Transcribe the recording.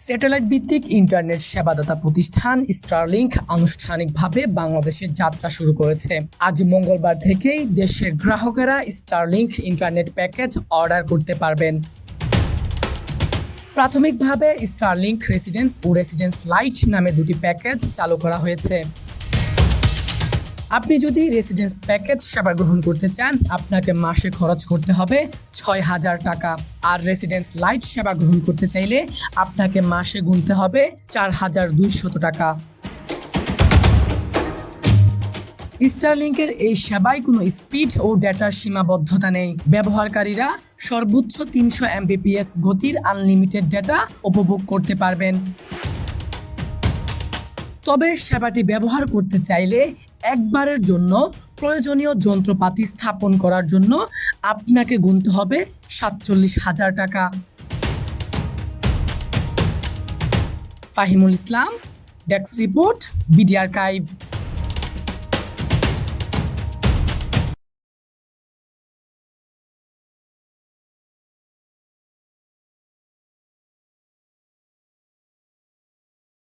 Satellite ভিত্তিক internet সেবাদাতা প্রতিষ্ঠান Starlink আনুষ্ঠানিকভাবে বাংলাদেশে যাত্রা শুরু করেছে। আজ মঙ্গলবার থেকেই দেশের গ্রাহকেরা স্টারলিংক ইন্টারনেট প্যাকেজ অর্ডার করতে পারবেন। প্রাথমিকভাবে স্টারলিংক রেসিডেন্স ও রেসিডেন্স লাইট নামে দুটি প্যাকেজ চালু করা হয়েছে। আপনি যদি রেসিডেন্স প্যাকেজ সেবা গ্রহণ করতে চান, আপনাকে মাসে খরচ করতে হবে ৬,০০০ টাকা। আর রেসিডেন্স লাইট সেবা গ্রহণ করতে চাইলে আপনাকে মাসে গুনতে হবে ৪,২০০ টাকা। স্টারলিংকের এই সেবায় কোনো স্পিড ও ডেটার সীমাবদ্ধতা নেই। ব্যবহারকারীরা সর্বোচ্চ ৩০০ Mbps গতির আনলিমিটেড ডেটা উপভোগ করতে পারবেন। তবে সেবাটি ব্যবহার করতে চাইলে একবারের জন্য প্রয়োজনীয় যন্ত্রপাতি স্থাপন করার জন্য আপনাকে গুনতে হবে ৪৭,০০০ টাকা। ফাহিমুল ইসলাম, ডেস্ক রিপোর্ট, বিডি আর্কাইভ।